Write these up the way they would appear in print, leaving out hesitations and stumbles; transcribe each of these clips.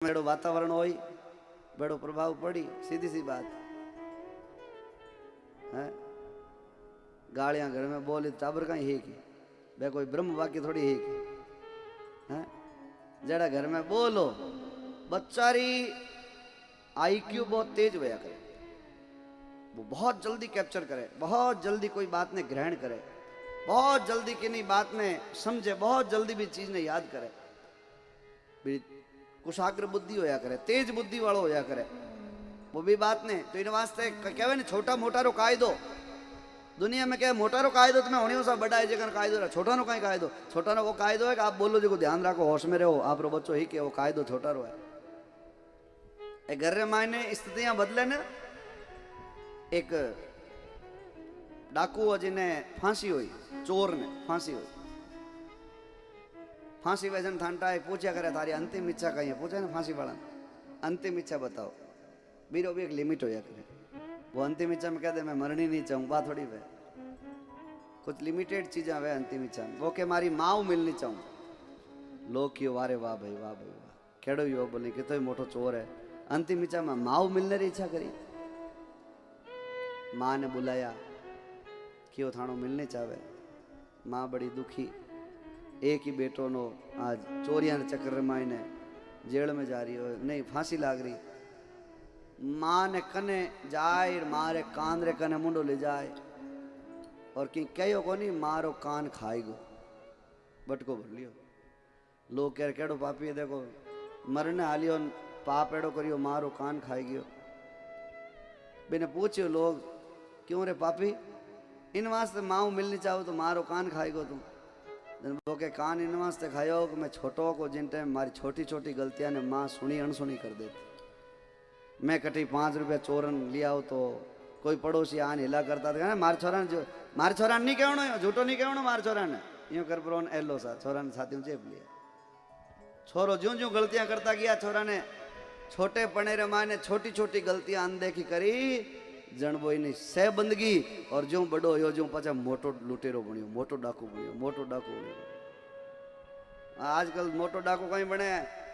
बेड़ो वातावरण हो बेड़ो प्रभाव पड़ी, सीधी सी बात है। गालियां घर में बोली टाबर कहीं है कि बे कोई ब्रह्म वाक्य थोड़ी है कि है। जड़ा घर में बोलो बच्चारी आईक्यू बहुत तेज होया करे, वो बहुत जल्दी कैप्चर करे, बहुत जल्दी कोई बात ने ग्रहण करे, बहुत जल्दी किन्हीं बात ने समझे, बहुत जल्दी भी चीज ने याद करे, कुशाग्र बुद्धि होया करे, तेज बुद्धि वालों होया करे वो भी बात ने। तो इन वास्ते कहवे ने छोटा मोटा रो कायदो दुनिया में क्या मोटा रो कायदो तुम्हें होनी सा बड़ा है जगह कायदो रहा, छोटा नो कहीं कायदो, छोटा नो वो कायदो है कि आप बोलो जो ध्यान रखो, होश में रहो, आप रो बच्चों ही के वो कायदो छोटा रो है। ए घर रे मायने स्थितियां बदले ने। एक डाकू जिन्हें फांसी हुई, चोर ने फांसी हुई, फांसी वजन थानटा है, पूछा करे तारी अंतिम इच्छा कहीं है, पूछे ना फांसी वाला अंतिम इच्छा बताओ, बीरो भी एक लिमिट होया करे। वो अंतिम इच्छा में कह दे मैं मरनी नहीं चाहूँ, बात थोड़ी वे कुछ लिमिटेड चीजें वे अंतिम इच्छा में। वो के मारी माँ मिलनी चाहूँ, लोग क्यों वारे वाह भाई वाह भाई वाह केड़ो यो बोली कि तो मोटो चोर है। अंतिम इच्छा में माँ मिलने की इच्छा करी, माँ ने बुलाया क्यों थानो मिलने चाहे। माँ बड़ी दुखी, एक ही बेटो नो आज चोरिया चक्कर मायने जेल में जा रही हो, नहीं फांसी लाग रही। माँ ने कने जाए मारे कान रे कने मुंडो ले जाए और कि कहो को नहीं मारो कान खाएगो, बटको भर लियो। लोग कह केड़ो पापी है, देखो मरने हालियो पाप एड़ो करियो मारो कान खाई गयो। बिने पूछियो लोग क्यों रे पापी, इन वास्ते माँ मिलनी चाहो तो मारो कान खाएगो तुम। वो के कान इन वास्ते खायो कि मैं छोटो को जिन टाइम मारी छोटी छोटी गलतियां ने माँ सुनी अनसुनी कर देती। मैं कटी 5 रुपया चोरन लिया हो तो कोई पड़ोसी आन हिला करता था, मार छोरा जो मार छोरा नहीं कहनो, झूठो नहीं कहनो, मार छोरा ने यूं कर प्रोन एलो सा छोरा ने साथी में चेप लिया। छोरो ज्यों ज्यों गलतियां करता गया, छोरा ने छोटे पने रे माँ ने छोटी छोटी गलतियां अनदेखी करी, जन वो नहीं सह बंदगी और जो बड़ो हो जो पचा मोटो लुटेरो बनियो, मोटो डाकू बनियो, मोटो डाकू बनियो। आजकल मोटो डाकू कहीं बने,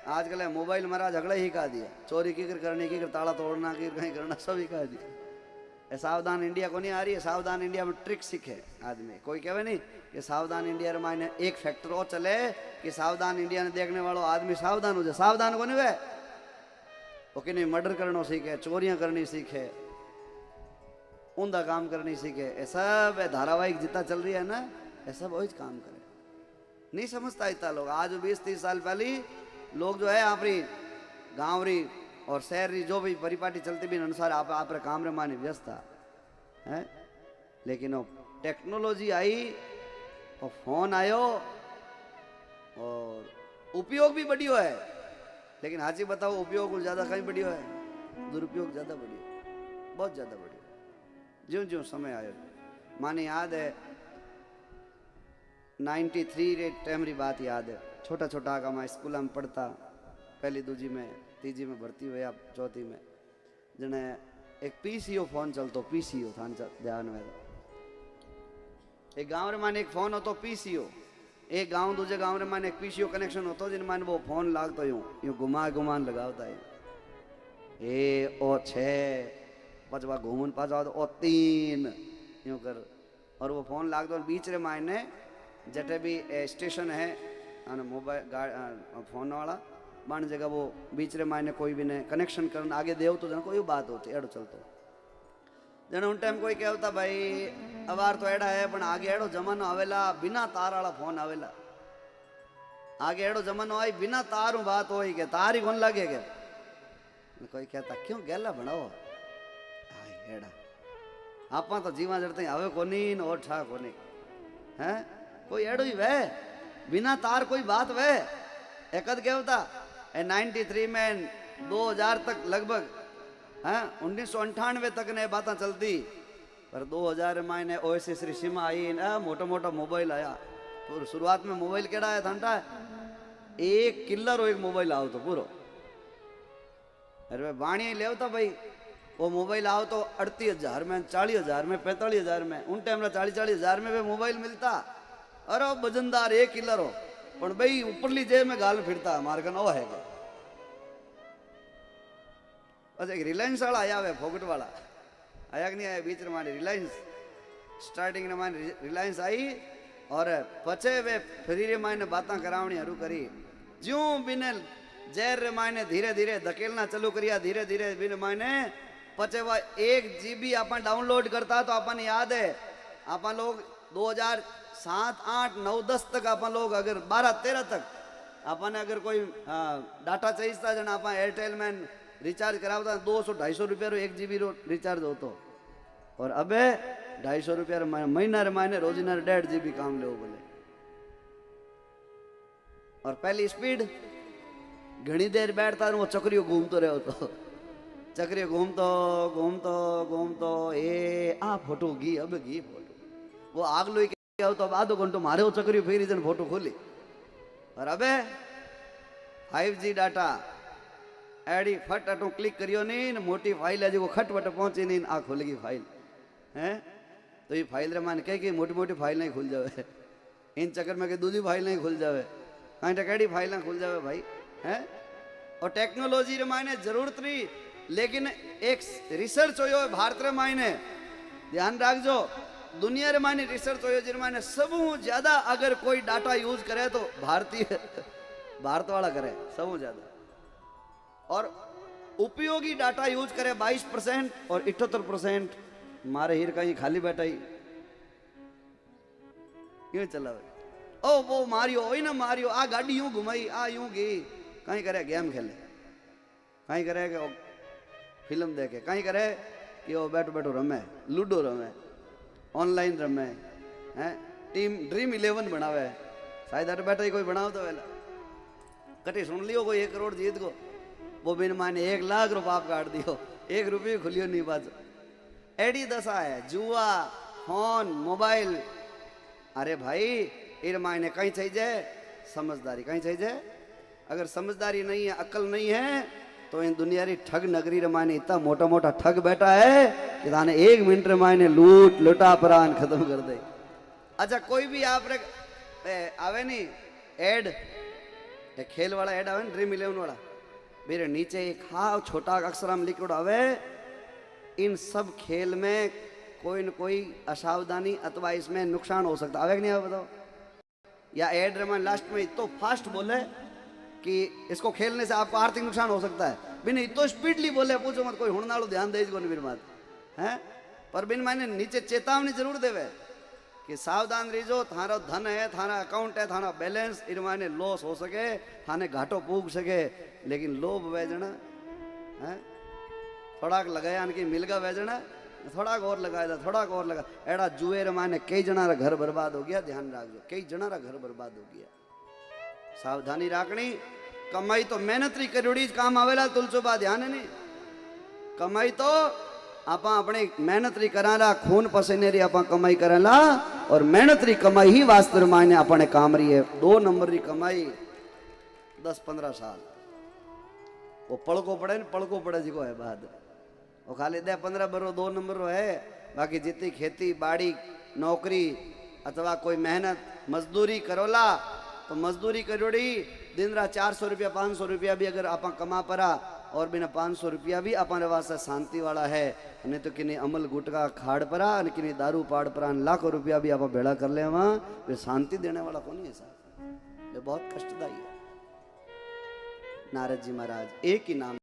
आजकल मोबाइल महाराज झगड़ा ही कहा दिया, चोरी की कर करनी की कर ताला तोड़ना की कहीं करना सब ही कहा दिया। सावधान इंडिया को नहीं आ रही है, सावधान इंडिया में ट्रिक सीखे आदमी। कोई कहे नहीं कि सावधान इंडिया रे मायने एक फैक्टर और चले कि सावधान इंडिया ने देखने वालों आदमी सावधान हो जाए, सावधान को नहीं वे वो कि नहीं मर्डर करना सीखे, चोरियां करनी सीखे, ऊंधा काम करनी सीखे। ये सब धारावाहिक जितना चल रही है ना, ये सब वही काम करे, नहीं समझता इतना लोग। आज 20-30 साल पहले लोग जो है अपनी गाँव री और शहर री जो भी परिपाटी चलती भी अनुसार आप काम रे माने व्यस्त था है। लेकिन वो टेक्नोलॉजी आई और फोन आयो और उपयोग भी बढ़ियो है, लेकिन हाजी बताओ उपयोग ज्यादा कहीं बढ़ियो है, दुरुपयोग ज्यादा बढ़ियो, बहुत ज्यादा बढ़ियो। ज्यों ज्यों समय आयो, माने याद है 93 रे टाइम री बात याद है। छोटा छोटा आगा मैं स्कूल में पढ़ता, पहली दूजी में तीजी में भर्ती हुआ, चौथी में जने एक पीसीओ फोन चलतो, पीसीओ था ध्यान में। एक गांव रे माने एक फोन होतो पीसीओ, एक गांव दूजे गांव रे माने एक पीसीओ कनेक्शन होतो, जिन माने वो फोन लागतो यूं यूं घुमान लगावता है, ए ओ 6 पचवा घूमन पाछा ओ 3 यूं कर, और वो फोन लागतो बीच रे मायने जटे भी स्टेशन है मोबाइल फोन वाला मान जगह वो बीच रे मायने कोई भी ने कनेक्शन करना आगे देव तो जन कोई बात होती एड़ो चलतो जन उन टाइम कोई कहता भाई अवार तो एड़ा है पण आगे एड़ो जमानो आवेला बिना तार वाला फोन आवेला, आगे एड़ो जमानो आई बिना तारू बात होई के तार ही कोन लगे के। कोई कहता क्यों गेला बनाओ आई एड़ा आपा तो जीवा जड़ते आवे कोनी न और ठा कोनी हैं, कोई एड़ो ही वे बिना तार कोई बात वे। एकद कहता 93 में 2000 तक लगभग है 1998 तक ने बातें चलती, पर 2000 में ओएसएस री सीमा आई ना, मोटा मोटा मोबाइल आया। तो शुरुआत में मोबाइल केड़ा आया था, एक किलर एक मोबाइल आओ तो पूरो, अरे बाणी लेवता भाई वो मोबाइल आओ तो 38,000 में 40,000 में 45,000 में, उन टाइम 40-40,000 में भी मोबाइल मिलता। अरे वजनदार एक किलर हो पण भाई ऊपरली जेब में गाल फिरता मार कन ओ है। बस एक रिलायंस वाला आया हुआ फोकट वाला आया कि नहीं आया बीच माने रिलायंस स्टार्टिंग ने माने रिलायंस आई और पचे वे फ्री रे माने बातें करावनी हरू करी ज्यों बिने जैर रे माने धीरे धीरे धकेलना चालू करिया धीरे धीरे बिन माने पचे वह 1 GB अपन डाउनलोड करता तो अपन याद है अपन लोग 2007, 8, 9, 10 तक अपन लोग अगर 12, 13 तक अपन अगर कोई डाटा चाहिए था जन अपन एयरटेल में रिचार्ज करावता 200-250 रुपया 1 GB रो रिचार्ज होतो और अबे 250 रुपया महीना रे मायने रोजिना 1.5 GB काम ले बोले और पहली स्पीड घनी देर बैठता वो चक्रियों घूमतो रहो तो चक्रियों घूमतो घूमतो घूमतो ए आ फोटो घी अब घी फोटो वो आग लो तो अब आधो घंटो मारे वो चक्रियों फिर जन फोटो खोली और अबे 5G डाटा एडी फट अटो क्लिक करियो नहीं मोटी फाइल है जो खट वट पहुंची नहीं आ खुल गई फाइल हैं तो ये फाइल रे मान कह मोटी मोटी फाइल नहीं खुल जावे इन चक्कर में के दूसरी फाइल नहीं खुल जावे कहीं टकेड़ी फाइल ना खुल जावे भाई हैं और टेक्नोलॉजी रे मायने जरूरत नहीं लेकिन एक रिसर्च हो भारत रे मायने ध्यान रखजो दुनिया रे मायने रिसर्च हो जिन मायने सब ज्यादा अगर कोई डाटा यूज करे तो भारत वाला करे सब ज्यादा और उपयोगी डाटा यूज करे 22% और 78% मारे हीर कहीं खाली बैठा ही क्यों चला ओ वो मारियो ओ ना मारियो आ गाड़ी यूं घुमाई आ यूं गई कहीं करे गेम खेले कहीं करे कि फिल्म देखे कहीं करे कि वो बैठो बैठो रमे लूडो रमे ऑनलाइन रमे हैं टीम ड्रीम 11 बनावे शायद अट बैठा ही कोई बनाओ तो वेला कटी सुन लियो कोई 1 करोड़ जीत को वो बिन माने 1 लाख रुपया आप काट दियो 1 रुपये खुलियो नहीं बात एडी दशा है जुआ फोन मोबाइल अरे भाई इन मायने कहीं चाहिए समझदारी कहीं चाहिए अगर समझदारी नहीं है अक्ल नहीं है तो इन दुनिया री ठग नगरी रे मायने इतना मोटा मोटा ठग बैठा है कि ताने 1 मिनट रे मायने लूट लुटा प्राण खत्म कर दे अच्छा कोई भी आप रे आवे नहीं एड खेल वाला एड आवे ड्रीम 11 वाला मेरे नीचे एक हाव छोटा अक्षर में लिखो आवे इन सब खेल में कोई न कोई असावधानी अथवा इसमें नुकसान हो सकता है नहीं बताओ या एड रमान लास्ट में इतो फास्ट बोले कि इसको खेलने से आपको आर्थिक नुकसान हो सकता है बिन इतो स्पीडली बोले पूछो मत कोई हुड़नाड़ो ध्यान दे बिन बात है पर बिन माने नीचे चेतावनी जरूर देवे कि सावधान रहिजो थारो धन है थारा अकाउंट है थारा बैलेंस इन माने लॉस हो सके थाने घाटो पूग सके लेकिन लोभ वेजना है थोड़ा लगाया कि मिलगा वेजना थोड़ा और लगाया था थोड़ा और लगा एड़ा जुए रे माने कई जना रा घर बर्बाद हो गया ध्यान रखजो कई जना रा घर बर्बाद हो गया सावधानी राखनी कमाई तो मेहनत री करोड़ी काम आवेला तुलसोबा ध्यान है नहीं कमाई तो आपा अपनी मेहनत री कराला खून पसीने री आपा कमाई करेला और मेहनत री कमाई ही वास्तव मायने अपने काम रही है 2 नंबर री कमाई 10-15 साल वो पड़को पड़े जी को है बाद वो खाली 10-15 बरो 2 नंबर है बाकी जितनी खेती बाड़ी नौकरी अथवा कोई मेहनत मजदूरी करोला तो मजदूरी करोड़ी दिन रात 400 रुपया 500 रुपया भी अगर आप कमा परा और बिना 500 रुपया भी अपन वास्ते शांति वाला है नहीं तो किन्हीं अमल गुटका खाड़ परा किन्हीं दारू पाड़ परा लाखों रुपया भी आप भेड़ा कर ले वहां वे शांति देने वाला कौन है साहब ये बहुत कष्टदायी है नारद जी महाराज एक ही नाम